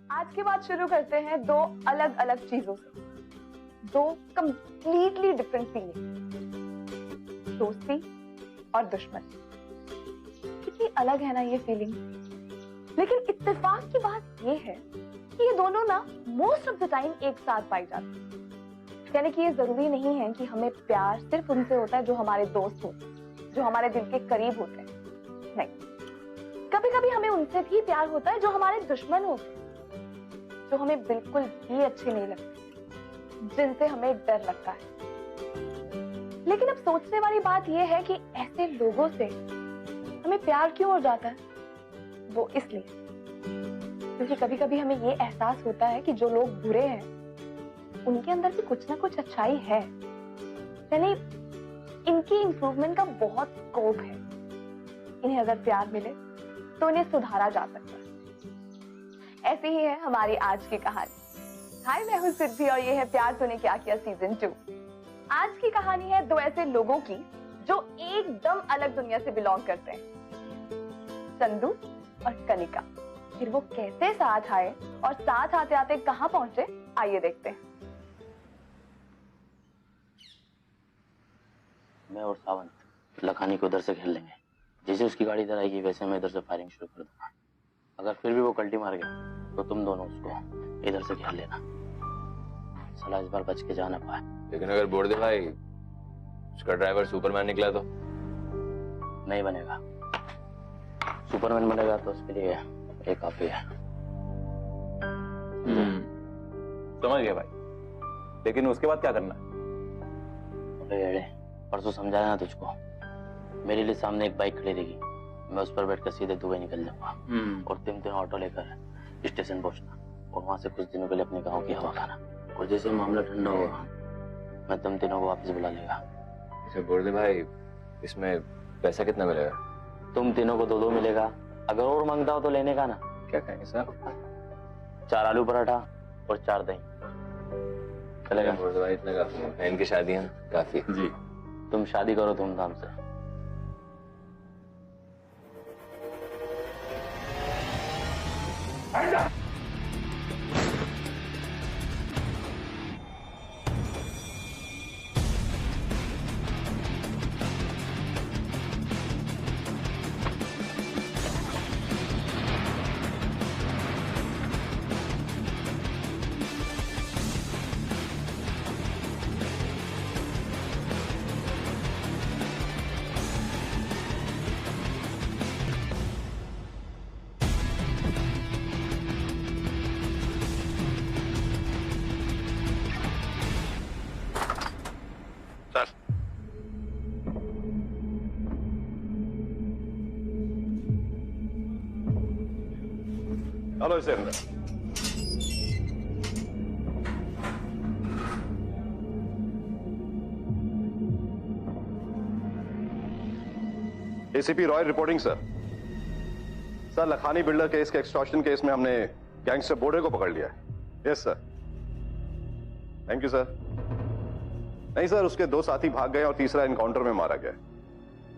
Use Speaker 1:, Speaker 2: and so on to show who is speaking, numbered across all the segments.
Speaker 1: आज की बात शुरू करते हैं दो अलग अलग चीजों से, दो कंप्लीटली डिफरेंट फीलिंग, दोस्ती और दुश्मनी। कितनी अलग है ना ये फीलिंग। लेकिन इत्तेफाक की बात ये है कि ये दोनों ना मोस्ट ऑफ द टाइम एक साथ पाई जाती है। यानी कि ये जरूरी नहीं है कि हमें प्यार सिर्फ उनसे होता है जो हमारे दोस्त होते हैं, जो हमारे दिल के करीब होते हैं। नहीं, कभी कभी हमें उनसे भी प्यार होता है जो हमारे दुश्मन होते हैं, जो हमें बिल्कुल भी अच्छे नहीं लगते, जिनसे हमें डर लगता है। लेकिन अब सोचने वाली बात यह है कि ऐसे लोगों से हमें प्यार क्यों हो जाता है? वो इसलिए क्योंकि कभी कभी हमें ये एहसास होता है कि जो लोग बुरे हैं उनके अंदर भी कुछ ना कुछ अच्छाई है, यानी इनकी इंप्रूवमेंट का बहुत स्कोप है। इन्हें अगर प्यार मिले तो इन्हें सुधारा जा सकता है। ऐसी ही है हमारी आज की कहानी। हाय, मैं हूं सिद्धि और ये है प्यार तूने क्या किया सीजन 2। आज की कहानी है दो ऐसे लोगों की जो एकदम अलग दुनिया से बिलोंग करते हैं, चंदू और कनिका। फिर वो कैसे साथ आए और साथ आते आते कहां पहुंचे, आइए देखते हैं।
Speaker 2: मैं और सावन लखानी को उधर से खेल लेंगे। जैसे उसकी गाड़ी इधर आएगी वैसे मैं इधर से फायरिंग शुरू कर दूंगा। अगर फिर भी वो कल्टी मार गया तो तुम दोनों उसको इधर से खेल लेना। साला इस बार बच के जा ना पाए।
Speaker 3: लेकिन अगर बोल दे भाई उसका ड्राइवर सुपरमैन निकला तो?
Speaker 2: नहीं बनेगा। सुपरमैन बनेगा तो उसके लिए ये काफी है।
Speaker 3: समझ गया भाई, लेकिन उसके बाद क्या करना है?
Speaker 2: अरे परसों समझाया ना तुझको, मेरे लिए सामने एक बाइक खड़ी रहेगी, मैं उस पर बैठकर सीधे दुबई निकल जाऊंगा और तीन ऑटो लेकर स्टेशन पहुंचना और वहां से कुछ दिनों के लिए अपने गांव की हवा खाना। और जैसे मामला ठंडा होगा मैं तुम तीनों को वापस बुला लेगा।
Speaker 3: अच्छा बोल दे भाई, इसमें पैसा कितना मिलेगा?
Speaker 2: तुम तीनों को 2-2 मिलेगा। अगर और मांगता हो तो लेने का ना।
Speaker 3: क्या कहेंगे सर?
Speaker 2: 4 आलू पराठा और 4 दही चलेगा?
Speaker 3: बोल दे भाई, इतना काफी है। बहन की शादी है ना, काफी। जी
Speaker 2: तुम शादी करो धूमधाम से।
Speaker 4: हेलो इसे अंदर। ACP Roy reporting sir. Sir, Lakhani builder case के एक्सटॉर्शन केस में हमने गैंगस्टर बोडे को पकड़ लिया है। Yes sir. Thank you sir. नहीं सर, उसके 2 साथी भाग गए और तीसरा एनकाउंटर में मारा गया।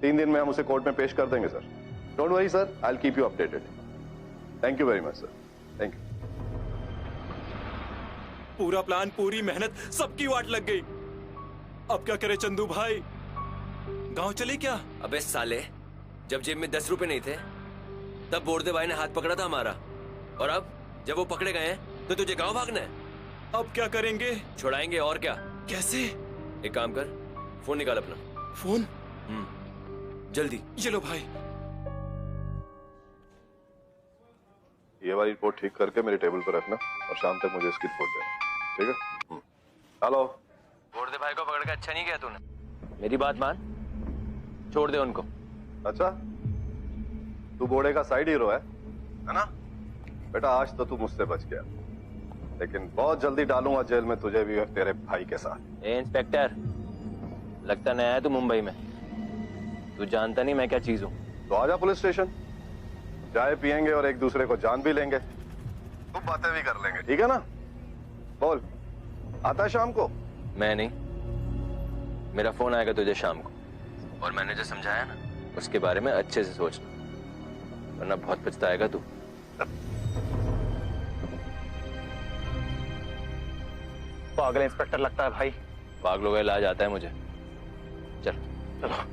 Speaker 4: 3 दिन में हम उसे कोर्ट में पेश कर देंगे sir. Don't worry sir, I will keep you updated. Thank you very much sir. Thank you.
Speaker 5: पूरा प्लान, पूरी मेहनत, सबकी वाट लग गई। अब क्या करे चंदू भाई? गांव चले क्या?
Speaker 6: अबे साले, जब जेब में 10 रुपए नहीं थे तब बोर्दे भाई ने हाथ पकड़ा था हमारा, और अब जब वो पकड़े गए हैं तो तुझे गांव भागना है।
Speaker 5: अब क्या करेंगे?
Speaker 6: छुड़ाएंगे और क्या।
Speaker 5: कैसे?
Speaker 6: एक काम कर, फोन निकाल अपना।
Speaker 5: फोन?
Speaker 6: जल्दी।
Speaker 5: ये लो भाई।
Speaker 4: ये वाली रिपोर्ट ठीक करके मेरे टेबल पर रखना और शाम तक मुझे इसकी रिपोर्ट देना, ठीक है? हेलो।
Speaker 6: बोर्दे भाई को पकड़ के अच्छा नहीं किया तूने। मेरी बात मान, छोड़ दे उनको।
Speaker 4: अच्छा, तू बोड़े का साइड हीरो है ना? बेटा, आज तो तू मुझसे बच गया, लेकिन बहुत जल्दी डालूंगा जेल में तुझे भी और तेरे भाई के साथ।
Speaker 3: ए इंस्पेक्टर, लगता नया है तू मुंबई में। तू जानता नहीं मैं क्या चीज हूँ।
Speaker 4: तो आजा पुलिस स्टेशन, चाय पियेंगे और एक दूसरे को जान भी लेंगे, खूब बातें भी कर लेंगे, ठीक है ना? बोल, आता है शाम को?
Speaker 3: मैं नहीं, मेरा फोन आएगा तुझे शाम को, और मैंने जो समझाया ना उसके बारे में अच्छे से सोचना, वरना बहुत पछताएगा तू।
Speaker 7: पागल इंस्पेक्टर लगता है भाई।
Speaker 3: पागलों का इलाज आता है मुझे। चल
Speaker 7: चलो।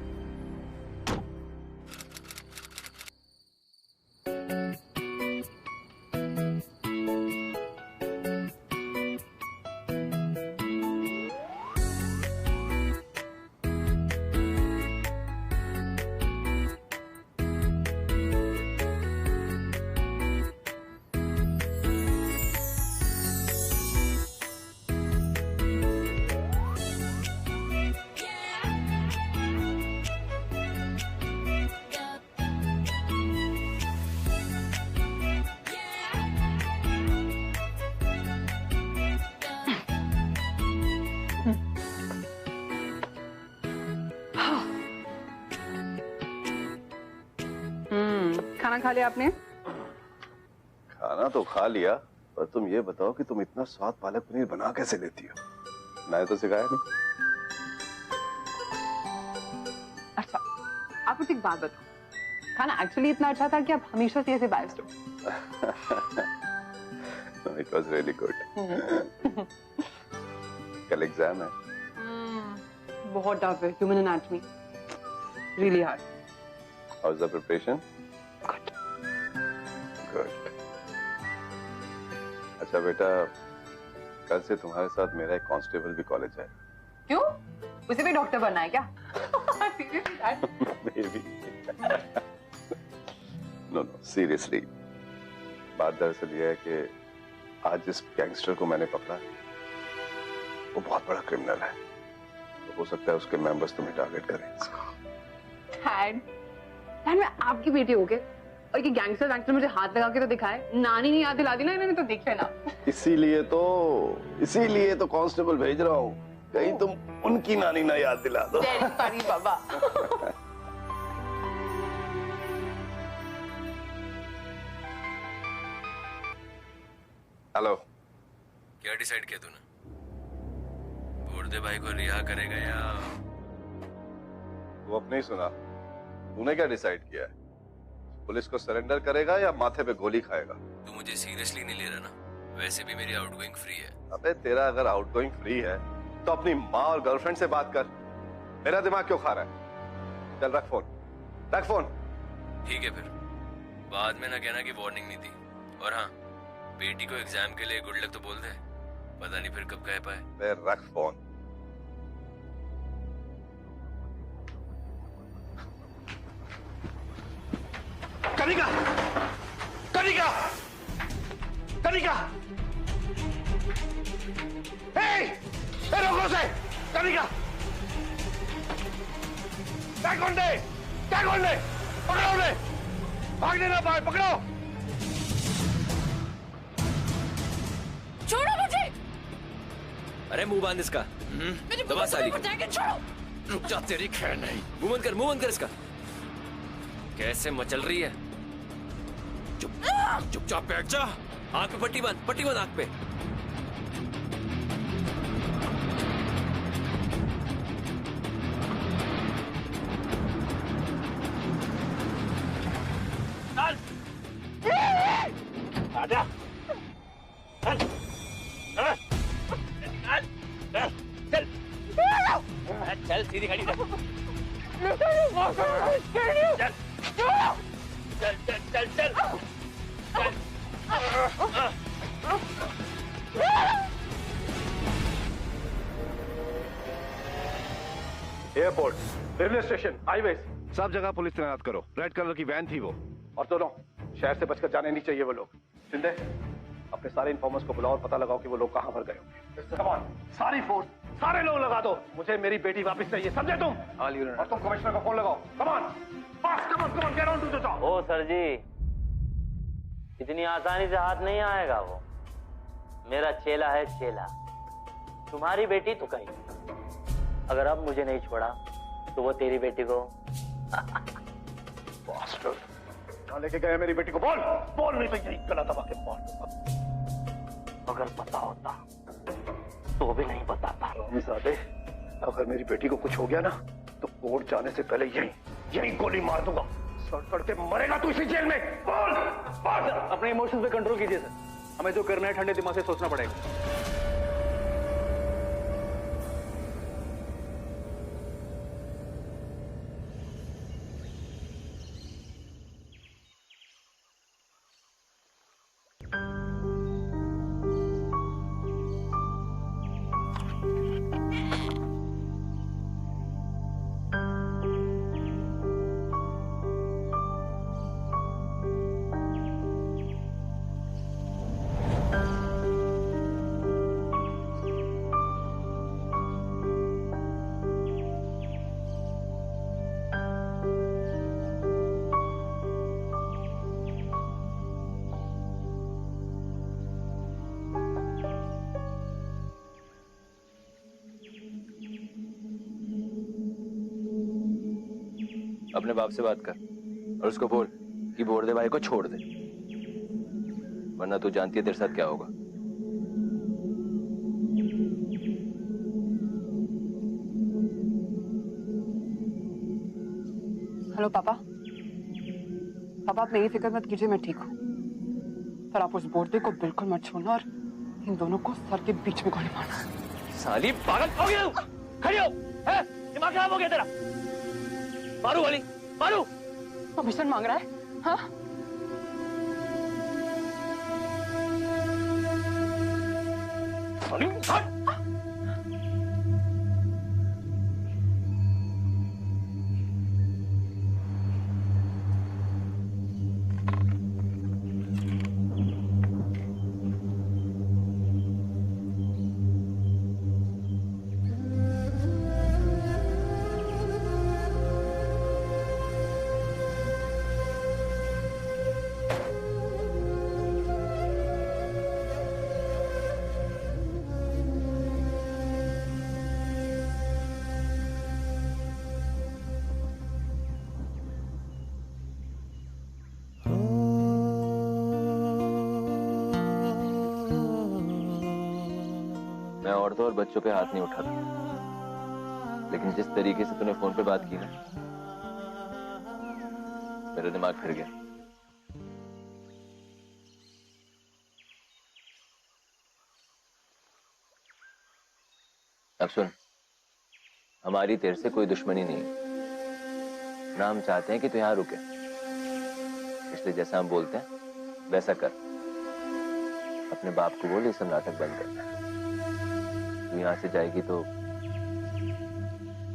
Speaker 8: खाना खा लिया आपने?
Speaker 4: खाना तो खा लिया, पर तुम ये बताओ कि तुम इतना स्वाद पालक पनीर बना कैसे लेती हो? मैंने तो सिखाया नहीं।
Speaker 8: अच्छा, आप मुझे एक बात बताओ, खाना एक्चुअली इतना अच्छा था कि आप हमेशा से ऐसे बायस्ड हो?
Speaker 4: It was really good. कल एग्जाम है।
Speaker 8: बहुत टफ है, human anatomy, really hard.
Speaker 4: How's the preparation?
Speaker 8: Good.
Speaker 4: Good. अच्छा बेटा, कल से तुम्हारे साथ मेरा एक कांस्टेबल भी कॉलेज है।
Speaker 8: क्यों? उसे भी डॉक्टर बनना है क्या? Seriously, Dad?
Speaker 4: Maybe. No, seriously. बात दरअसल ये है कि आज जिस गैंगस्टर को मैंने पकड़ा, वो बहुत बड़ा क्रिमिनल है। तो हो सकता है उसके मेंबर्स तुम्हें टारगेट करें।
Speaker 8: Dad, मैं आपकी बेटी हो गए और ये गैंगस्टर मुझे हाथ लगा के तो दिखाए, नानी नहीं याद दिला दी ना इन्होंने, तो देखे ना। इसीलिए
Speaker 4: तो कांस्टेबल भेज रहा हूँ, कहीं तुम उनकी नानी ना याद दिला दो।
Speaker 8: सॉरी बाबा।
Speaker 4: हेलो।
Speaker 6: क्या डिसाइड किया तूने? बोर्दे भाई को रिहा करेगा या?
Speaker 4: वो अपने ही सुना। तूने क्या डिसाइड किया है? पुलिस को सरेंडर करेगा या माथे पे गोली खाएगा?
Speaker 6: तू मुझे सीरियसली नहीं ले रहा ना? वैसे भी मेरी आउटगोइंग फ्री है।
Speaker 4: अबे तेरा अगर आउटगोइंग फ्री है तो अपनी माँ और गर्लफ्रेंड से बात कर। मेरा दिमाग क्यों खा रहा है? चल रख फोन।
Speaker 6: ठीक है फिर, बाद में ना कहना कि वार्निंग नहीं दी। और हाँ, बेटी को एग्जाम के लिए गुड लक तो बोल दे, पता नहीं फिर कब कह पाए।
Speaker 4: रख फोन।
Speaker 7: कनिका! रोको उसे! कनिका! क्या कौन दे? पकड़ो उन्हें! भागने ना पाए, पकड़ो!
Speaker 9: छोड़ो मुझे!
Speaker 6: अरे मुंह बांध इसका। दबा साली।
Speaker 9: छोड़ो!
Speaker 6: रुक जा, तेरी खैर नहीं। मुंह बंद कर इसका। कैसे मचल रही है? चुपचाप बैठ जा। आंख पे पट्टी बांध आंख पे।
Speaker 7: आजा! चल सीधी खड़ी रह। चल।
Speaker 4: एयरपोर्ट, रेलवे स्टेशन, हाईवेज, सब जगह पुलिस तैनात करो। रेड कलर की वैन थी वो, और दोनों शहर से बचकर जाने नहीं चाहिए वो लोग। शिंदे, अपने सारे इन्फॉर्मर्स को बुलाओ और पता लगाओ कि वो लोग कहां पर गए होंगे। कमान, सारी फोर्स, सारे लोग लगा दो। मुझे मेरी बेटी वापस चाहिए, समझे तुम? और तुम कमिश्नर को फोन लगाओ। Come on, come on, get on to the job.
Speaker 2: Oh sir ji, इतनी आसानी से हाथ नहीं आएगा वो। मेरा चेला है चेला। तुम्हारी बेटी तो कहीं, अगर अब मुझे नहीं छोड़ा तो वो तेरी बेटी को
Speaker 4: कहां लेके गए मेरी बेटी को? बोल नहीं तो यही गला दबा के मार दूंगा।
Speaker 2: अगर पता होता तो भी नहीं बताता।
Speaker 4: अगर मेरी बेटी को कुछ हो गया ना तो कोर्ट जाने से पहले यही गोली मार दूंगा। सड़ के मरेगा तू इसी जेल में। बोल।
Speaker 7: अपने इमोशंस पे कंट्रोल कीजिए सर, हमें जो करना है ठंडे दिमाग से सोचना पड़ेगा।
Speaker 3: अपने बाप से बात कर और उसको बोल कि बोर्दे भाई को छोड़ दे, वरना तू जानती है तेरे साथ क्या होगा।
Speaker 8: हेलो पापा। पापा आप मेरी फिक्र मत कीजिए, मैं ठीक हूँ। पर आप उस बोर्डे को बिल्कुल मत छोड़ना और इन दोनों को सर के बीच में गोली मारना।
Speaker 3: साली पागल हो गया तू? खड़ी हो, हैं? दिमाग खराब हो गया तेरा? मारू वाली, मारू।
Speaker 8: परमिशन मांग रहा है? हाँ?
Speaker 3: मैं औरतों और बच्चों पे हाथ नहीं उठाता, लेकिन जिस तरीके से तूने फोन पे बात की ना, मेरा दिमाग फिर गया। अब सुन, हमारी तेरे से कोई दुश्मनी नहीं है ना, हम चाहते हैं कि तू यहां रुके, इसलिए जैसा हम बोलते हैं वैसा कर। अपने बाप को बोल ये सब नाटक बंद कर। तू यहां से जाएगी तो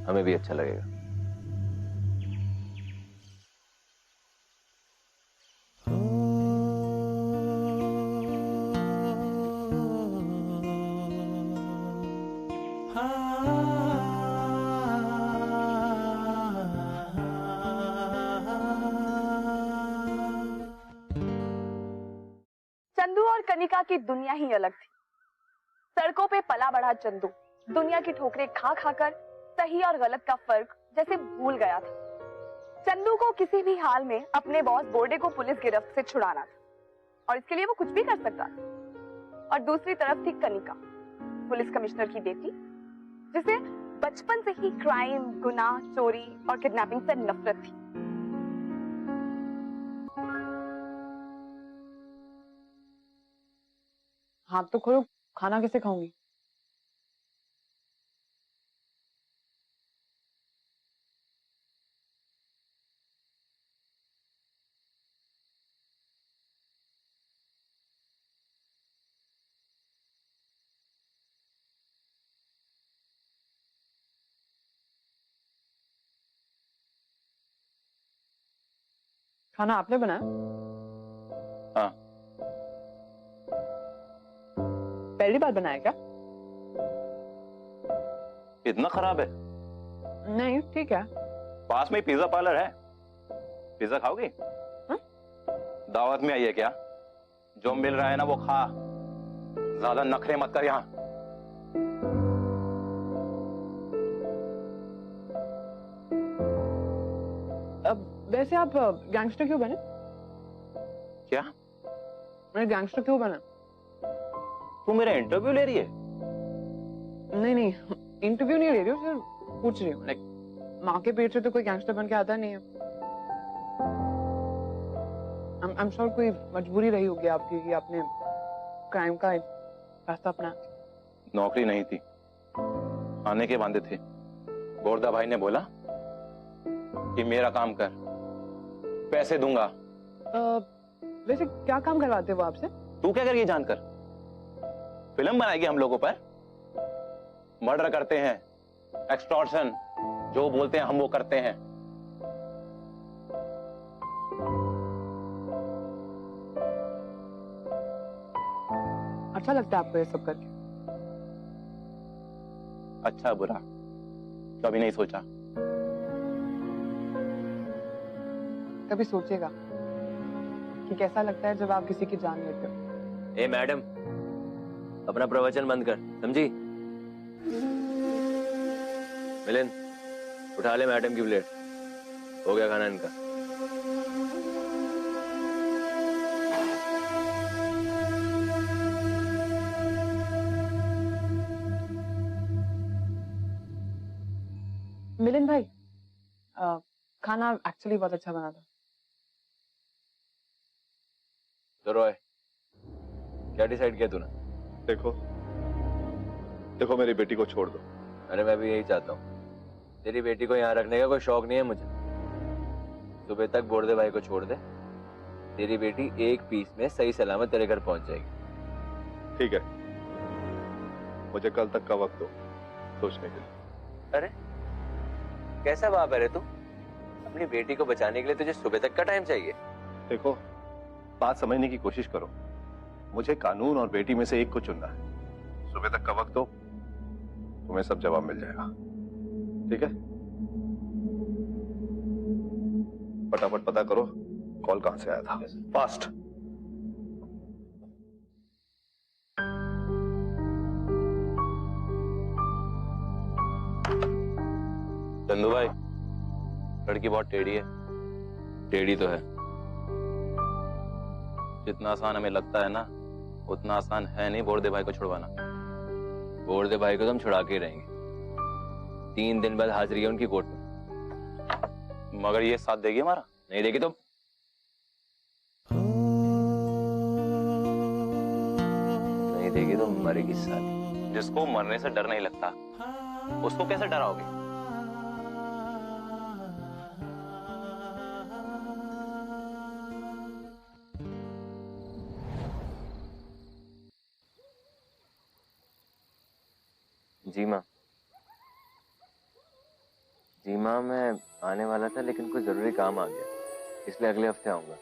Speaker 3: हमें भी अच्छा लगेगा।
Speaker 1: चंदू और कनिका की दुनिया ही अलग थी। सड़कों पे पला बढ़ा चंदू दुनिया की ठोकरें खा खाकर सही और गलत का फर्क जैसे भूल गया था। चंदू को किसी भी हाल में अपने बॉस बोर्डे को पुलिस गिरफ्त से छुड़ाना था और इसके लिए वो कुछ भी कर सकता था। और दूसरी तरफ थी कनिका, पुलिस कमिश्नर की बेटी, जिसे बचपन से ही क्राइम, गुनाह, चोरी और किडनैपिंग से नफरत थी।
Speaker 8: हाथ तो खोलो, खाना कैसे खाऊंगी? खाना आपने बनाया?
Speaker 3: हाँ।
Speaker 8: पहली बार बनाया क्या?
Speaker 4: इतना खराब है?
Speaker 8: नहीं, ठीक है।
Speaker 4: पास में ही पिज्जा पार्लर है, पिज्जा खाओगी? दावत में आई है क्या? जो मिल रहा है ना वो खा, ज्यादा नखरे मत कर। यहाँ
Speaker 8: वैसे आप गैंगस्टर क्यों बने?
Speaker 4: क्या?
Speaker 8: मैं गैंगस्टर क्यों बना?
Speaker 4: तू मेरा इंटरव्यू ले रही है?
Speaker 8: नहीं नहीं, इंटरव्यू नहीं ले रही हूँ, सिर्फ पूछ रही हूँ। लाइक माँ के पेट से तो कोई गैंगस्टर बन के आता नहीं है। I'm sure कोई मजबूरी रही होगी आपकी कि आपने क्राइम का रास्ता अपना।
Speaker 4: नौकरी नहीं थी, आने के वादे थे। बोरदा भाई ने बोला कि मेरा काम कर, पैसे दूंगा।
Speaker 8: वैसे क्या काम करवाते वो आपसे?
Speaker 4: तू क्या करेगी जानकर? फिल्म बनाएगी हम लोगों पर। मर्डर करते हैं, एक्सटॉर्शन, जो बोलते हैं हम वो करते हैं।
Speaker 8: अच्छा लगता है आपको ये सब करके?
Speaker 4: अच्छा बुरा कभी नहीं सोचा।
Speaker 8: कभी सोचेगा कि कैसा लगता है जब आप किसी की जान लेते हो।
Speaker 3: ए मैडम, अपना प्रवचन बंद कर, समझी? मिलिंद, उठा ले मैडम की प्लेट। हो गया खाना इनका?
Speaker 8: मिलन भाई, खाना एक्चुअली बहुत अच्छा बना था।
Speaker 3: तो रॉय, क्या डिसाइड किया तूने?
Speaker 4: देखो मेरी बेटी को छोड़ दो।
Speaker 3: अरे मैं भी यही चाहता हूँ। तेरी बेटी को यहाँ रखने का कोई शौक नहीं है मुझे। सुबह तक बोर्डे भाई को छोड़ दे, तेरी बेटी एक पीस में सही सलामत तेरे घर पहुंच जाएगी।
Speaker 4: ठीक है, मुझे कल तक का वक्त दो सोचने के लिए।
Speaker 3: अरे कैसा बाप है रे तू? अपनी बेटी को बचाने के लिए तुझे सुबह तक का टाइम चाहिए?
Speaker 4: देखो, बात समझने की कोशिश करो। मुझे कानून और बेटी में से एक को चुनना है। सुबह तक का वक्त दो, तुम्हें सब जवाब मिल जाएगा। ठीक है, फटाफट पता करो कॉल कहां से आया था। फास्ट।
Speaker 2: चंदू भाई, लड़की बहुत टेढ़ी है।
Speaker 3: टेढ़ी तो है।
Speaker 2: जितना आसान हमें लगता है ना, उतना आसान है नहीं बोर्डे भाई को छुड़वाना।
Speaker 3: बोर्डे भाई को तो हम छुड़ा के रहेंगे। 3 दिन बाद हाजिरी है उनकी कोर्ट में।
Speaker 2: मगर ये साथ देगी हमारा?
Speaker 3: नहीं देगी तो नहीं देगी तो मरेगी साली।
Speaker 2: जिसको मरने से डर नहीं लगता, उसको कैसे डराओगे?
Speaker 3: जी माँ, मैं आने वाला था लेकिन कोई जरूरी काम आ गया, इसलिए अगले हफ्ते आऊंगा।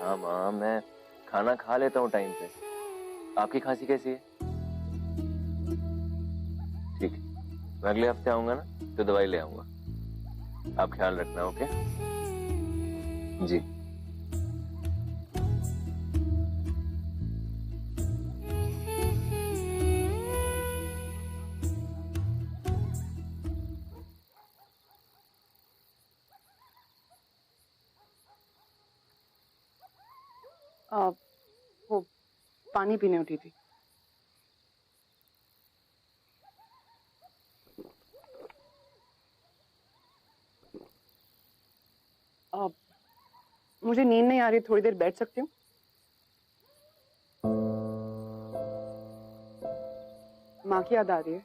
Speaker 3: हाँ माँ, मैं खाना खा लेता हूँ टाइम पे। आपकी खांसी कैसी है? ठीक है, मैं अगले हफ्ते आऊंगा ना तो दवाई ले आऊंगा। आप ख्याल रखना। ओके जी।
Speaker 8: वो पानी पीने उठी थी। मुझे नींद नहीं आ रही, थोड़ी देर बैठ सकती हूँ? माँ की याद आ रही है?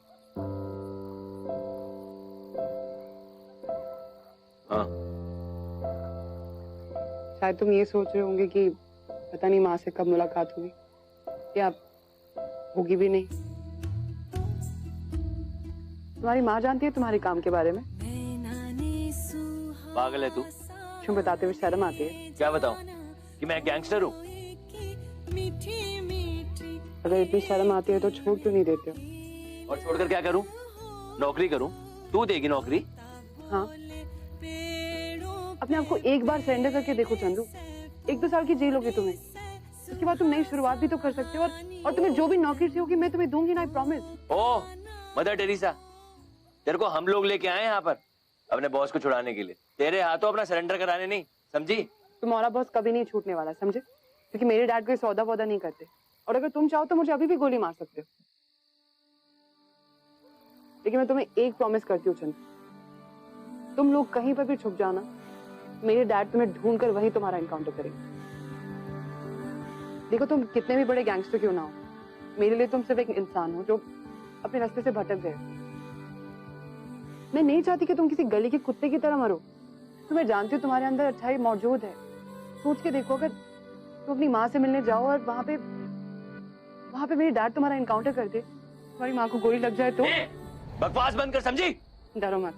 Speaker 3: हाँ।
Speaker 8: शायद तुम ये सोच रहे होंगे कि पता नहीं माँ से कब मुलाकात हुई, या होगी भी नहीं। तुम्हारी माँ जानती है तुम्हारे काम के बारे में?
Speaker 3: पागल है तू?
Speaker 8: क्यों बताते हुए शर्म आती है?
Speaker 3: क्या बताऊं कि मैं गैंगस्टर हूँ?
Speaker 8: अगर इतनी शर्म आती है तो छोड़ क्यों नहीं देते हो?
Speaker 3: और छोड़कर क्या करूं? नौकरी करूं? तू देगी नौकरी?
Speaker 8: हाँ, अपने आप को एक बार सरेंडर करके देखो चंदू। 1-2 साल की जेल होगी तुम्हें, उसके बाद तुम नई शुरुआत भी तो कर सकते हो। और तुम्हें जो भी नौकरी चाहिए मैं तुम्हें दूंगी ना, I promise.
Speaker 3: Oh mother Teresa, तेरे को हम लोग लेके आए यहाँ पर अपने बॉस को छुड़ाने के लिए, तेरे हाथों अपना सरेंडर कराने नहीं, समझी?
Speaker 8: तुम्हारा बॉस कभी नहीं छूटने वाला, समझे? क्योंकि मेरे डैड कोई सौदा वौदा नहीं करते, और अगर तुम चाहो तो मुझे अभी भी गोली मार सकते हो। लेकिन मैं तुम्हें एक प्रॉमिस करती हूँ चंदू, तुम लोग कहीं पर भी छुप जाना, मेरे डैड तुम्हें ढूंढकर वहीं तुम्हारा एनकाउंटर करेंगे। देखो, तुम कितने भी बड़े गैंगस्टर क्यों ना हो, मेरे लिए तुम सिर्फ एक इंसान हो जो अपने रास्ते से भटक गए। मैं नहीं चाहती कि तुम किसी गली के कुत्ते की तरह मरो। तो मैं जानती हूँ तुम्हारे अंदर अच्छाई मौजूद है। सोच के देखो, अगर तुम अपनी माँ से मिलने जाओ और वहां पे मेरे डैड तुम्हारा एनकाउंटर कर दे, तुम्हारी माँ को गोली लग जाए तो?
Speaker 3: बकवास बंद कर, समझी?
Speaker 8: डरो मत।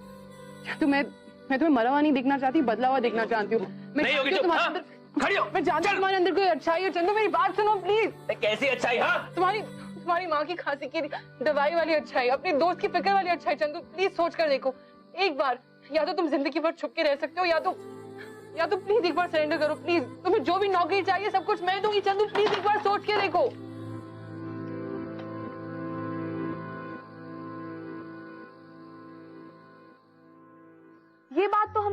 Speaker 8: मैं तुम्हें मरा हुआ नहीं देखना चाहती, बदला हुआ देखना चाहती हूँ। मैं जानती हूँ तुम्हारे अंदर कोई अच्छाई है। चंदू मेरी बात सुनो प्लीज।
Speaker 3: कैसी अच्छाई? हाँ,
Speaker 8: तुम्हारी माँ की खांसी की दवाई वाली अच्छाई, अपने दोस्त की फिक्र वाली अच्छाई। चंदू प्लीज सोच कर देखो एक बार, या तो तुम जिंदगी भर छुप के रह सकते हो, या तो प्लीज एक बार सरेंडर करो प्लीज। तुम्हें जो भी नौकरी चाहिए सब कुछ मैं दूंगी। चंदू प्लीज एक बार सोच के देखो।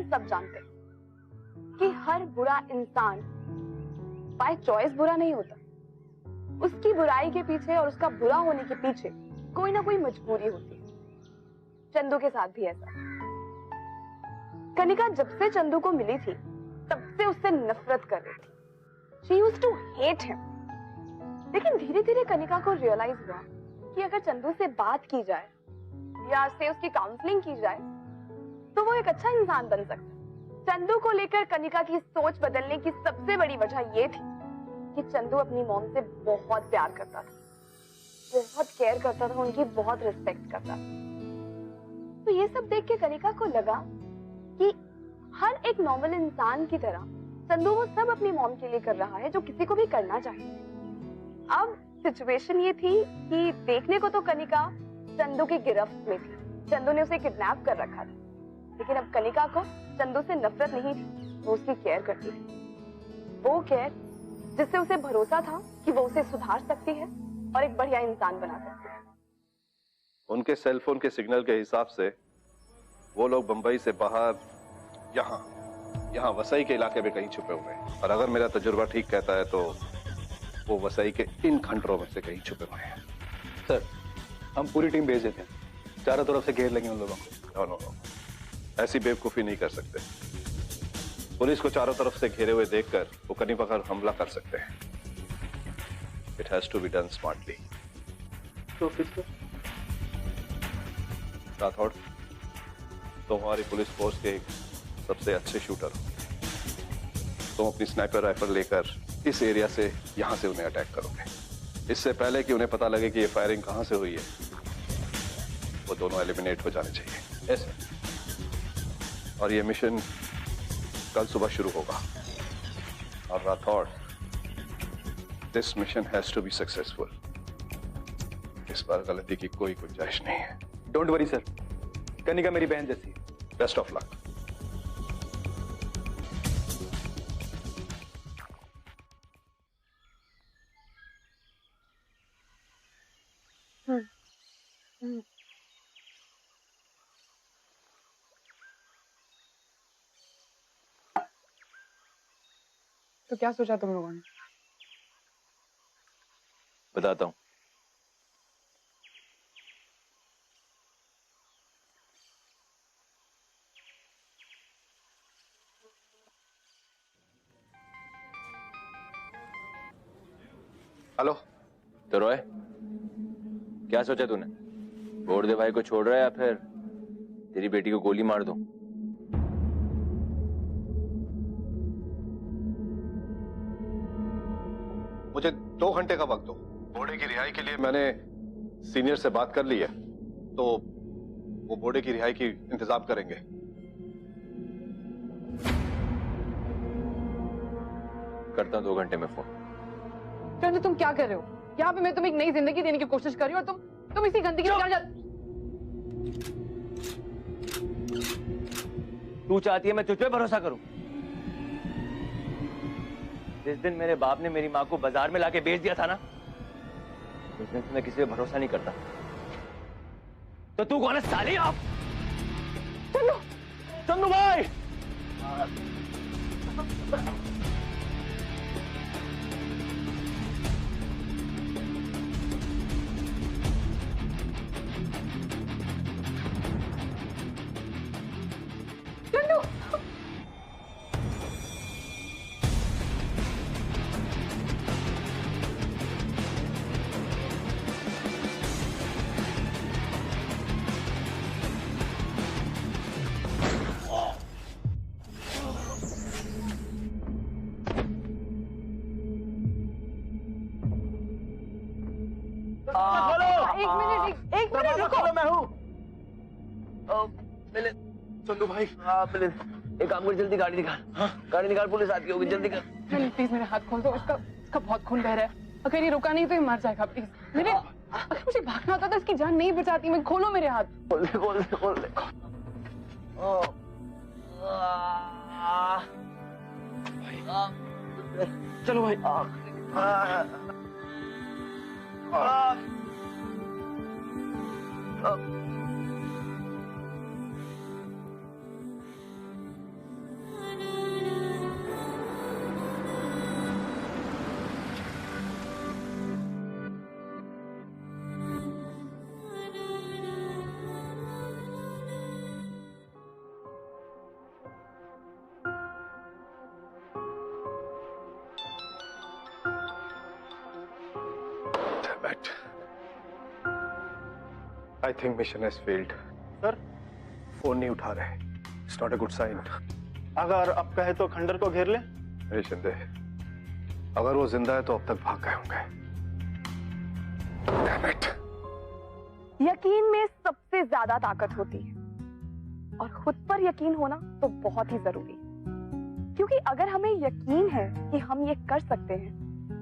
Speaker 1: सब जानते हैं कि हर बुरा इंसान बाय चॉइस बुरा नहीं होता। उसकी बुराई के पीछे और उसका बुरा होने के पीछे कोई ना कोई मजबूरी होती है। चंदू के साथ भी ऐसा। कनिका जब से चंदू को मिली थी तब से उससे नफरत कर रही थी। She used to hate him. लेकिन धीरे धीरे कनिका को रियलाइज हुआ कि अगर चंदू से बात की जाए या से उसकी काउंसलिंग की जाए तो वो एक अच्छा इंसान बन सकता है। चंदू को लेकर कनिका की सोच बदलने की सबसे बड़ी वजह ये थी कि चंदू अपनी मॉम से बहुत प्यार करता था, बहुत केयर करता था, उनकी बहुत रिस्पेक्ट करता था। तो ये सब देख के कनिका को लगा कि हर एक नॉर्मल इंसान की तरह चंदू वो सब अपनी मॉम के लिए कर रहा है जो किसी को भी करना चाहिए। अब सिचुएशन ये थी कि देखने को तो कनिका चंदू की गिरफ्त में थी, चंदू ने उसे किडनैप कर रखा था, लेकिन अब कनिका को चंदू से नफरत नहीं थी, वो उसकी केयर करती थी। वो केयर जिससे उसे भरोसा था कि वो उसे सुधार सकती है और एक बढ़िया इंसान बना सकती है।
Speaker 4: उनके सेलफोन के सिग्नल के हिसाब से वो लोग बंबई से बाहर यहाँ वसई के इलाके में कहीं छुपे हुए हैं, और अगर मेरा तजुर्बा ठीक कहता है तो वो वसई के इन खंडरों में से कहीं छुपे हुए हैं।
Speaker 9: सर, हम पूरी टीम भेज देते हैं, चारों तरफ से घेर लेंगे उन लोगों को।
Speaker 4: नो, ऐसी बेवकूफी नहीं कर सकते। पुलिस को चारों तरफ से घेरे हुए देखकर वो कनिका पर हमला कर सकते हैं। It has to be done smartly.
Speaker 9: तो फिर
Speaker 4: राठौड़, तो हमारी पुलिस फोर्स के सबसे अच्छे शूटर हो। तुम अपनी स्नाइपर राइफल लेकर इस एरिया से यहां से उन्हें अटैक करोगे। इससे पहले कि उन्हें पता लगे कि ये फायरिंग कहां से हुई है, वो दोनों एलिमिनेट हो जाने चाहिए।
Speaker 9: यस।
Speaker 4: और ये मिशन कल सुबह शुरू होगा। और Rathore, this mission has to be successful. इस पर गलती की कोई गुंजाइश नहीं है।
Speaker 9: डोंट वरी सर, कनिका मेरी बहन जैसी है।
Speaker 4: Best of luck.
Speaker 8: तो क्या सोचा तुम लोगों ने?
Speaker 3: बताता हूं।
Speaker 4: हेलो।
Speaker 3: तो रॉय, क्या सोचा तूने? बोर्डे भाई को छोड़ रहा है या फिर तेरी बेटी को गोली मार दूं?
Speaker 4: मुझे 2 घंटे का वक्त दो। बोर्डे की रिहाई के लिए मैंने सीनियर से बात कर ली है, तो वो बोर्डे की रिहाई की इंतजाम करेंगे।
Speaker 3: करता हूं 2 घंटे में फोन।
Speaker 8: चंदू, तुम क्या कर रहे हो? यहाँ पे मैं तुम्हें एक नई जिंदगी देने की कोशिश कर रही हूँ और तुम इसी गंदगी में क्या?
Speaker 3: तू चाहती है मैं तुझ पे भरोसा करूं? जिस दिन मेरे बाप ने मेरी माँ को बाजार में लाके बेच दिया था ना, उस दिन से मैं किसी पे भरोसा नहीं करता। तो तू कौन है साली? आप
Speaker 8: चंदू,
Speaker 3: चंदू भाई!
Speaker 8: एक मिनट रुको।
Speaker 3: मैं हूँ।
Speaker 9: चंदू भाई,
Speaker 3: एक काम कर, जल्दी गाड़ी निकाल। गाड़ी निकाल, पुलिस आती होगी, जल्दी कर।
Speaker 8: प्लीज मेरे हाथ खोल दो, इसका बहुत खून बह रहा है। अगर ये रुका नहीं तो ये मर जाएगा। प्लीज अगर मुझे भागना होता तो इसकी जान नहीं बचाती मैं। खोलो मेरे हाथ।
Speaker 3: खोल दे।
Speaker 9: चलो भाई। it. I think mission has failed.
Speaker 10: Sir
Speaker 9: phone नहीं उठा रहे. It's not a good sign.
Speaker 10: अगर अब कहे तो खंडर को घेर ले.
Speaker 9: अरे शिंदे, अगर वो जिंदा है तो अब तक भाग गए होंगे. Damn it.
Speaker 1: यकीन में सबसे ज्यादा ताकत होती है और खुद पर यकीन होना तो बहुत ही जरूरी है, क्योंकि अगर हमें यकीन है कि हम ये कर सकते हैं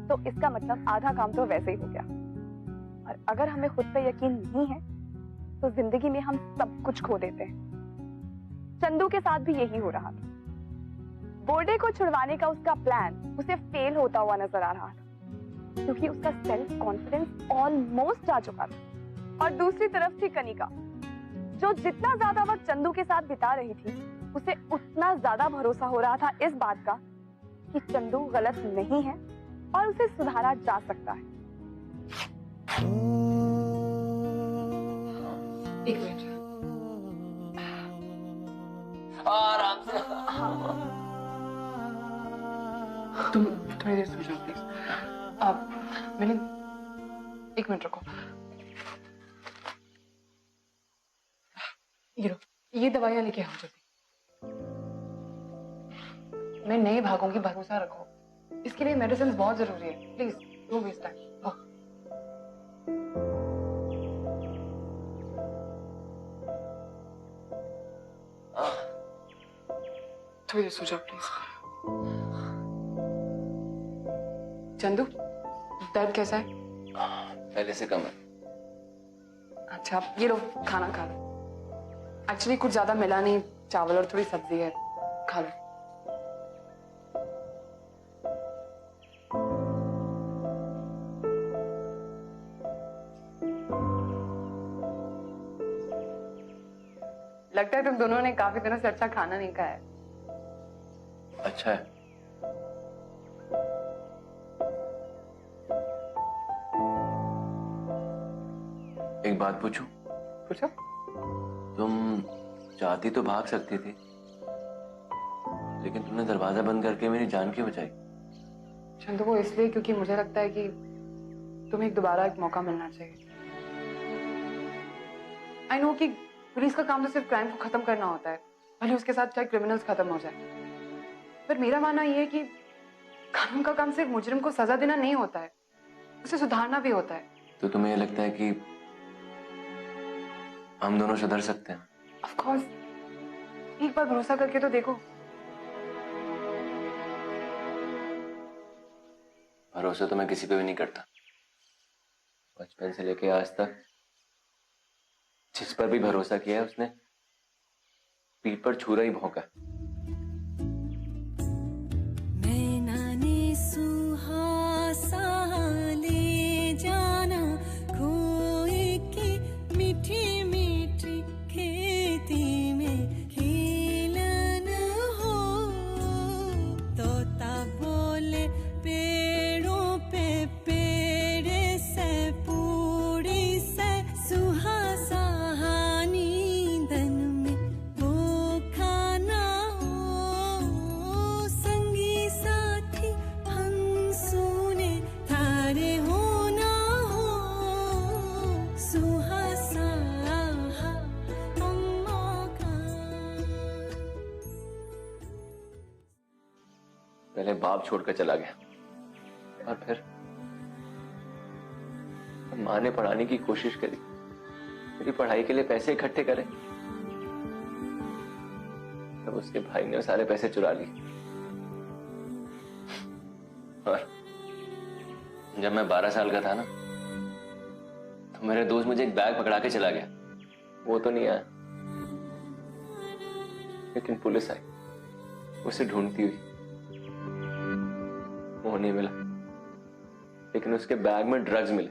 Speaker 1: तो इसका मतलब आधा काम तो वैसे ही हो गया, और अगर हमें खुद पे यकीन नहीं है तो जिंदगी में हम सब कुछ खो देते हैं. चंदू के साथ भी यही हो रहा था. बोर्डे को छुड़वाने का उसका प्लान उसे फेल होता हुआ नजर आ रहा था, क्योंकि उसका सेल्फ कॉन्फिडेंस ऑलमोस्ट जा चुका था. और दूसरी तरफ थी कनिका, जो जितना ज्यादा वक्त चंदू के साथ बिता रही थी उसे उतना ज्यादा भरोसा हो रहा था इस बात का कि चंदू गलत नहीं है और उसे सुधारा जा सकता है.
Speaker 8: एक मिनट.
Speaker 3: आराम से.
Speaker 8: तुम थोड़ी देर सो जाओ प्लीज. आप मैंने एक मिनट रुको. ये दवाइयां लेके आओ जल्दी. मैं नहीं भागूंगी, भरोसा रखो. इसके लिए मेडिसिन बहुत जरूरी है. Please don't waste time. थोड़ी देर सो जाओ प्लीज. चंदू, दर्द कैसा है?
Speaker 3: पहले से कम है.
Speaker 8: अच्छा, ये लो खाना खा लो. एक्चुअली कुछ ज्यादा मिला नहीं, चावल और थोड़ी सब्जी है, खा लो. लगता है तुम दोनों ने काफी दिनों से अच्छा खाना नहीं खाया है.
Speaker 3: अच्छा है. एक बात पूछूं?
Speaker 8: पूछो.
Speaker 3: तुम चाहती तो भाग सकती थी, लेकिन तुमने दरवाजा बंद करके मेरी जान क्यों बचाई?
Speaker 8: चंदू, वो इसलिए क्योंकि मुझे लगता है कि तुम्हें दोबारा एक मौका मिलना चाहिए. आई नो कि पुलिस का काम तो सिर्फ क्राइम को खत्म करना होता है, भले उसके साथ चाहे क्रिमिनल्स खत्म हो जाए. पर मेरा मानना यह है कि कानून का काम सिर्फ मुजरिम को सजा देना नहीं होता है, उसे सुधारना भी होता है.
Speaker 3: तो तुम्हें यह लगता है कि हम दोनों सुधर सकते हैं?
Speaker 8: Of course. एक बार भरोसा करके तो देखो.
Speaker 3: भरोसा तो मैं किसी पे भी नहीं करता. बचपन से लेके आज तक जिस पर भी भरोसा किया है उसने पीठ पर छुरा ही भौंका. पहले बाप छोड़कर चला गया और फिर माँ ने पढ़ाने की कोशिश करी, मेरी पढ़ाई के लिए पैसे इकट्ठे करे. तब उसके भाई ने सारे पैसे चुरा लिए. और जब मैं 12 साल का था ना, तो मेरे दोस्त मुझे एक बैग पकड़ा के चला गया. वो तो नहीं आया, लेकिन पुलिस आई उसे ढूंढती हुई. वो नहीं मिला, लेकिन उसके बैग में ड्रग्स मिले.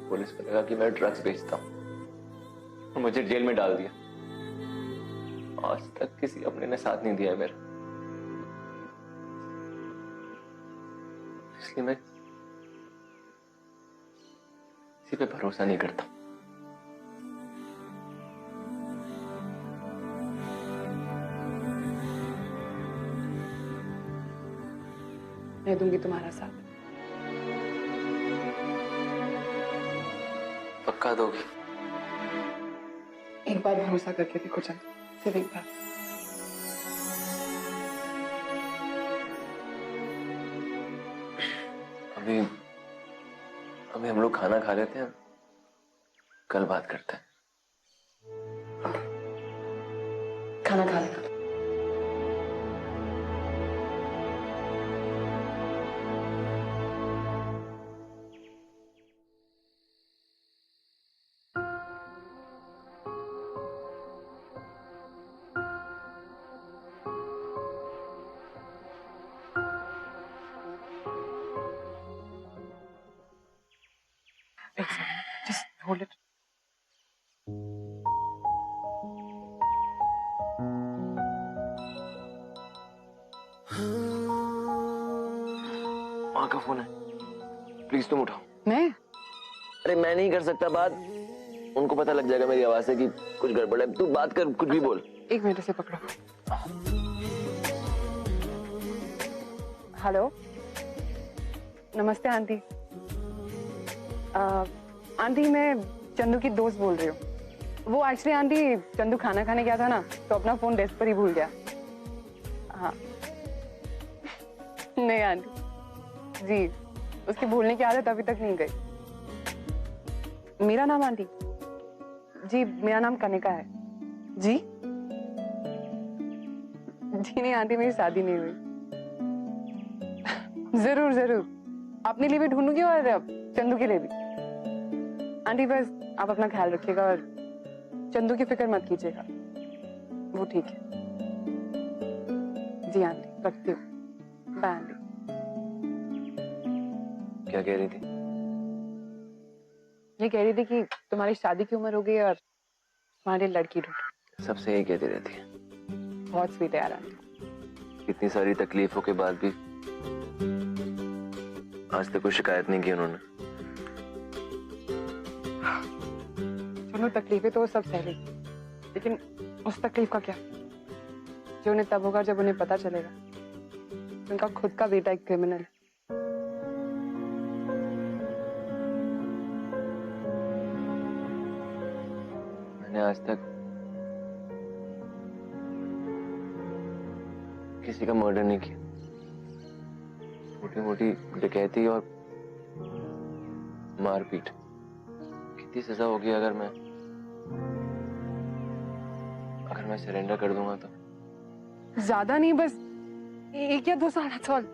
Speaker 3: पुलिस को लगा कि मैं ड्रग्स बेचता हूं और मुझे जेल में डाल दिया. आज तक किसी अपने ने साथ नहीं दिया है मेरा, इसलिए मैं किसी पे भरोसा नहीं करता.
Speaker 8: मैं दूंगी तुम्हारा साथ.
Speaker 6: पक्का दोगी?
Speaker 8: एक बार भरोसा करके देखो चंदू, सिर्फ एक बार।
Speaker 6: अभी अभी हम लोग खाना खा लेते हैं, कल बात करते हैं।
Speaker 8: खाना खा लेना। Just hold it.
Speaker 6: माँ का फोन है, प्लीज तुम उठाओ।
Speaker 8: मैं?
Speaker 6: अरे मैं नहीं कर सकता बात, उनको पता लग जाएगा मेरी आवाज से कि कुछ गड़बड़ है। तू बात कर, कुछ भी बोल।
Speaker 8: एक मिनट से पकड़ो। हेलो, नमस्ते आंटी। आंटी मैं चंदू की दोस्त बोल रही हूँ। वो एक्चुअली आंटी चंदू खाना खाने गया था ना, तो अपना फोन डेस्क पर ही भूल गया। हाँ नहीं आंटी जी, उसकी भूलने की आदत अभी तक नहीं गई। मेरा नाम आंटी जी, मेरा नाम कनिका है जी। जी नहीं आंटी, मेरी शादी नहीं हुई। जरूर जरूर, अपने लिए भी ढूंढूंगी और चंदू के लिए भी। आंटी बस आप अपना ख्याल रखिएगा और चंदू की फिक्र मत कीजिएगा, वो ठीक है जी। आंटी रखती हूँ, बाय आंटी।
Speaker 6: क्या कह रही थी?
Speaker 8: ये कह रही थी कि तुम्हारी शादी की उम्र हो गई और तुम्हारे लड़की ढूंढो।
Speaker 6: सबसे यही कहती रहती है।
Speaker 8: बहुत स्वीट है यार आंटी।
Speaker 6: इतनी सारी तकलीफों के बाद भी आज तक कोई शिकायत नहीं की उन्होंने।
Speaker 8: चलो तकलीफें तो सब सह ली, लेकिन उस तकलीफ का क्या जो उन्हें तब होगा जब उन्हें पता चलेगा उनका खुद का बेटा एक क्रिमिनल है।
Speaker 6: मैंने आज तक किसी का मर्डर नहीं किया। छोटी मोटी डकैती और मारपीट, कितनी सजा होगी अगर मैं सरेंडर कर दूंगा तो?
Speaker 8: ज्यादा नहीं, बस 1 या 2 साल। that's all।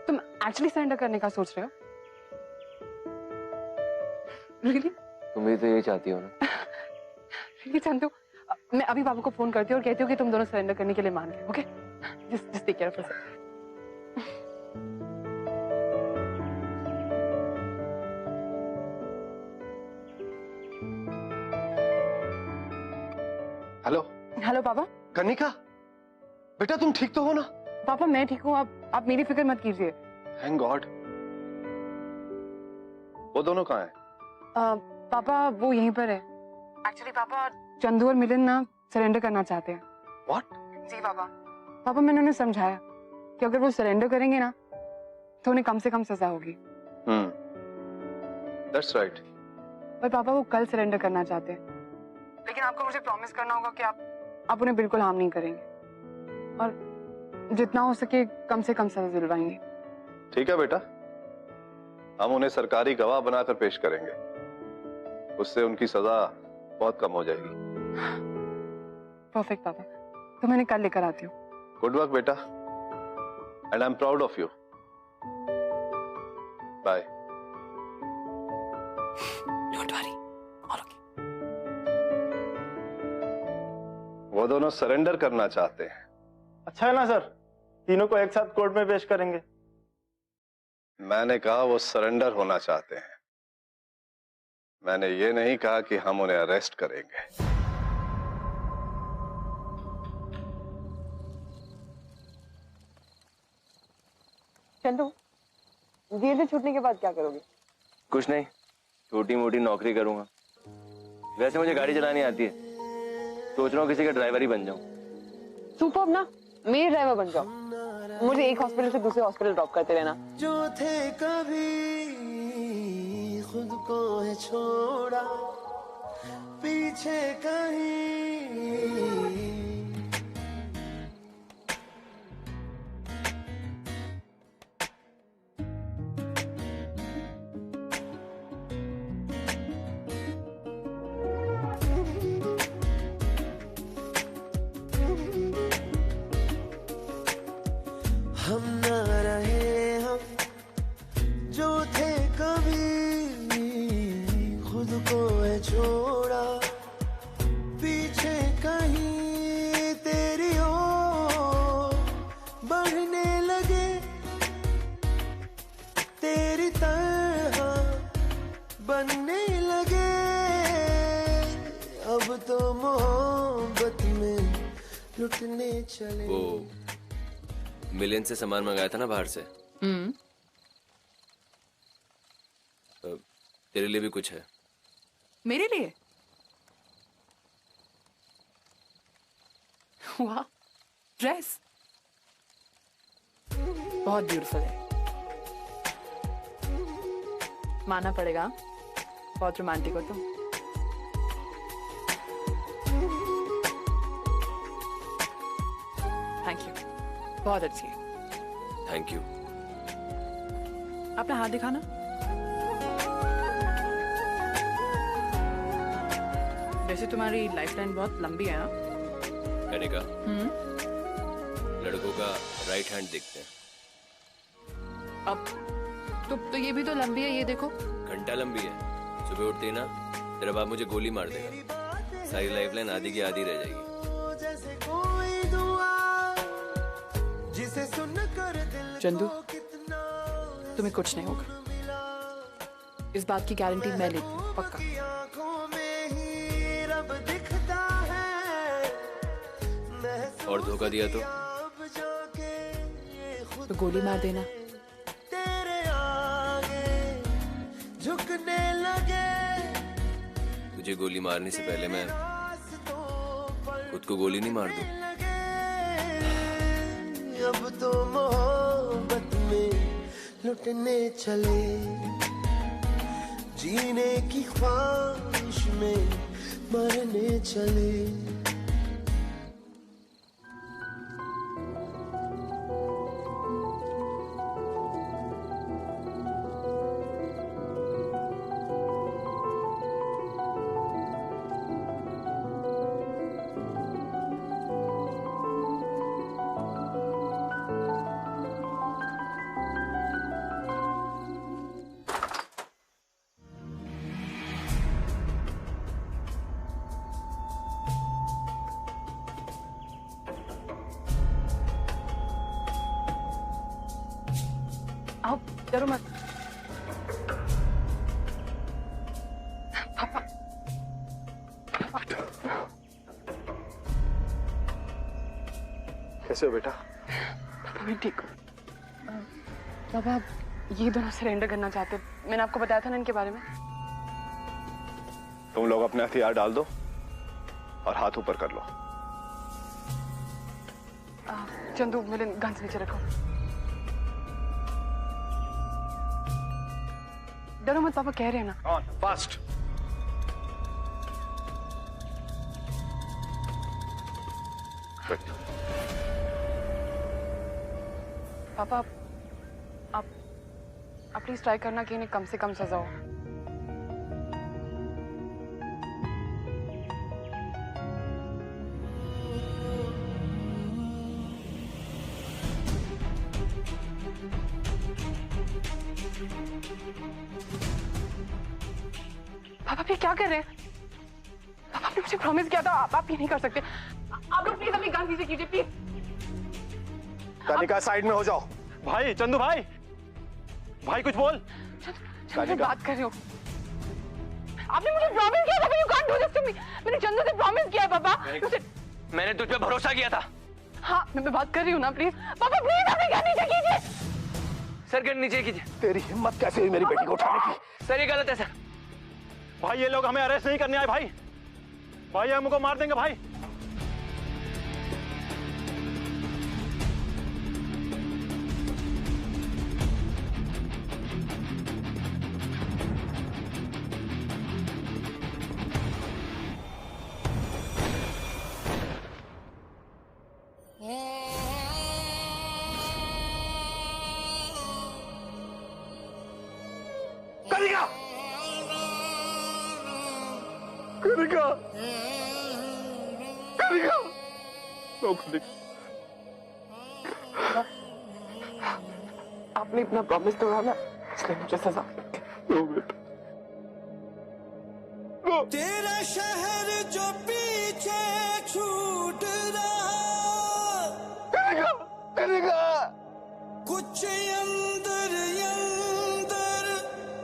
Speaker 8: तुम एक्चुअली सरेंडर करने का सोच रहे हो? Really?
Speaker 6: तुम भी तो यही चाहती हो ना?
Speaker 8: Really चंदू, मैं अभी बाबू को फोन करती हूँ और कहती हूँ कि तुम दोनों सरेंडर करने के लिए मान गए। Okay, just take care of yourself।
Speaker 4: Hello.
Speaker 8: Hello पापा।
Speaker 4: कनिका, बेटा तुम ठीक तो हो ना?
Speaker 8: पापा मैं ठीक हूँ, आप मेरी फिक्र मत कीजिए।
Speaker 4: Thank God. वो दोनों कहाँ हैं?
Speaker 8: पापा वो यहीं पर है। एक्चुअली पापा चंदू और मिलिंद ना सरेंडर करना चाहते हैं।
Speaker 4: What?
Speaker 8: जी पापा। पापा मैंने उन्हें समझाया कि अगर वो सरेंडर करेंगे ना तो उन्हें कम से कम सजा होगी।
Speaker 4: That's right।
Speaker 8: पर पापा वो कल सरेंडर करना चाहते हैं, लेकिन आपको मुझे प्रॉमिस करना होगा कि आप उन्हें बिल्कुल हार्म नहीं करेंगे और जितना हो सके कम से कम सजा दिलवाएंगे।
Speaker 4: ठीक है बेटा, हम उन्हें सरकारी गवाह बनाकर पेश करेंगे, उससे उनकी सजा बहुत कम हो जाएगी।
Speaker 8: परफेक्ट पापा, तो मैंने कल लेकर आती हूँ।
Speaker 4: गुड वर्क बेटा, and I am proud of you. Bye.
Speaker 5: Don't worry, all okay.
Speaker 4: वो दोनों सरेंडर करना चाहते हैं।
Speaker 10: अच्छा है ना सर, तीनों को एक साथ कोर्ट में पेश करेंगे।
Speaker 4: मैंने कहा वो सरेंडर होना चाहते हैं, मैंने ये नहीं कहा कि हम उन्हें अरेस्ट करेंगे।
Speaker 8: चंदू, जेल से छूटने के बाद क्या करोगे?
Speaker 6: कुछ नहीं, छोटी मोटी नौकरी करूंगा। वैसे मुझे गाड़ी चलानी आती है, सोच रहा हूँ किसी का ड्राइवर ही बन जाऊं।
Speaker 8: सुपर्ब ना, मेरे ड्राइवर बन जाओ, मुझे एक हॉस्पिटल से दूसरे हॉस्पिटल ड्रॉप करते रहना।
Speaker 11: जो थे कभी खुद को है छोड़ा पीछे कहीं। हम न रहे हम जो थे कभी, खुद को है छोड़ा पीछे कहीं। तेरी ओर बढ़ने लगे तेरी तरह बनने लगे। अब तो मोहब्बत में लुटने चले।
Speaker 6: वो मिलियन से सामान मंगाया था ना बाहर से, तेरे लिए भी कुछ है?
Speaker 8: मेरे लिए? वाह, ड्रेस बहुत ब्यूटीफुल है, मानना पड़ेगा, बहुत रोमांटिक हो तुम। थैंक यू, बहुत अच्छी है।
Speaker 6: Thank you.
Speaker 8: अपना हाथ दिखाना। वैसे तुम्हारी लाइफलाइन बहुत लंबी है।
Speaker 6: कनिका, लड़कों का राइट हैंड देखते हैं।
Speaker 8: अब तो ये भी तो लंबी है, ये देखो।
Speaker 6: घंटा लंबी है। सुबह उठते ही ना तेरा बाप मुझे गोली मार देगा, सारी लाइफलाइन आधी की आधी रह जाएगी।
Speaker 8: चंदू, तुम्हें कुछ नहीं होगा, इस बात की गारंटी मैं लेती हूँ, पक्का।
Speaker 6: और धोखा दिया
Speaker 8: तो गोली मार देना।
Speaker 11: झुकने लगे
Speaker 6: तुझे गोली मारने से पहले मैं खुद को गोली नहीं मार दूं?
Speaker 11: अब तो मोहब्बत में लुटने चले, जीने की ख्वाहिश में मरने चले।
Speaker 8: आओ, डरो मत। पापा,
Speaker 10: कैसे हो बेटा?
Speaker 8: पापा मैं ठीक हूँ। पापा ये दोनों सरेंडर करना चाहते, मैंने आपको बताया था ना इनके बारे में।
Speaker 4: तुम लोग अपने हथियार डाल दो और हाथ ऊपर कर लो।
Speaker 8: चंदू, मेरे गन्स नीचे रखो। डरो मत पापा, कह रहे हैं ना।
Speaker 4: On, fast.
Speaker 8: पापा आप प्लीज ट्राई करना कि इन्हें कम से कम सजा हो। पापा आप ये क्या कर रहे हैं? पापा आपने मुझे प्रॉमिस किया था, आप ये नहीं कर सकते। आप लोग प्लीज अपनी गन नीचे कीजिए प्लीज।
Speaker 4: कनिका साइड में हो जाओ।
Speaker 10: भाई, चंदू भाई, भाई कुछ बोल।
Speaker 8: मैं बात कर रही हूँ। आपने मुझे प्रॉमिस किया था, you can't do this to me। मैंने चंदू से प्रॉमिस किया पापा।
Speaker 6: मैंने तुझ पे भरोसा किया था।
Speaker 8: हाँ, मैं बात कर रही हूँ ना, प्लीज पापा प्लीज अपनी गन नीचे कीजिए।
Speaker 6: सर गन नीचे कीजिए।
Speaker 4: तेरी हिम्मत कैसे हुई मेरी बेटी को उठाने की?
Speaker 6: सर ये गलत है सर।
Speaker 10: भाई ये लोग हमें अरेस्ट नहीं करने आए भाई, भाई हमको मार देंगे भाई।
Speaker 7: कनिका, कनिका,
Speaker 8: आपने अपना प्रॉमिस तोड़ा ना, इसलिए मुझे सजा
Speaker 11: तेरा शहर जो पीछे छूट रहा,
Speaker 7: कनिका, कनिका,
Speaker 11: कुछ अंदर अंदर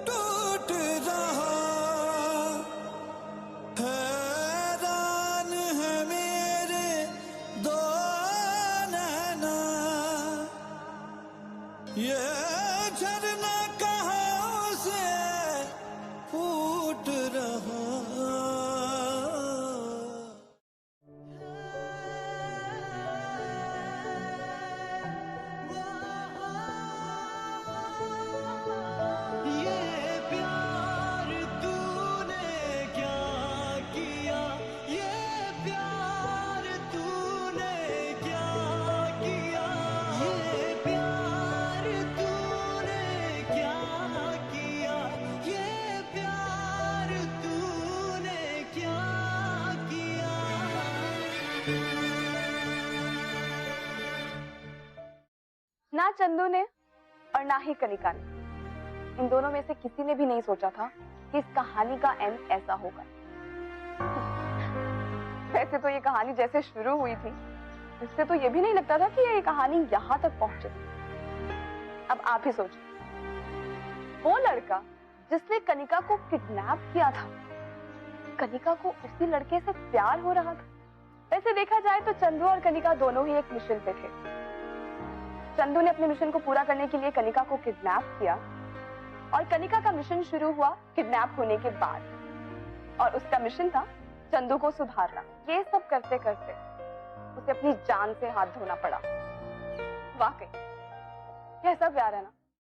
Speaker 11: टूट रहा, हैरान है मेरे दो नैना, ये झरना कहाँ से फूट रहा। ये प्यार तूने क्या किया, ये प्यार तूने क्या किया, ये प्यार तूने क्या किया, ये प्यार तूने क्या किया।
Speaker 1: ना चंदू ने और ना ही कनिका ने, इन दोनों में से किसी ने भी नहीं सोचा था कि इस कहानी का एंड ऐसा होगा। वैसे तो ये कहानी जैसे शुरू हुई थी, इससे तो ये भी नहीं लगता था कि ये कहानी यहाँ तक पहुंचे। अब आप ही सोचिए, वो लड़का जिसने कनिका को किडनैप किया था, कनिका को उसी लड़के से प्यार हो रहा था। वैसे देखा जाए तो चंदू और कनिका दोनों ही एक मिशन पे थे। चंदू ने अपने मिशन को पूरा करने के लिए कनिका को किडनैप किया और कनिका का मिशन शुरू हुआ किडनैप होने के बाद, और उसका मिशन था चंदू को सुधारना। ये सब करते करते उसे अपनी जान से हाथ धोना पड़ा। वाकई कैसा प्यार है ना।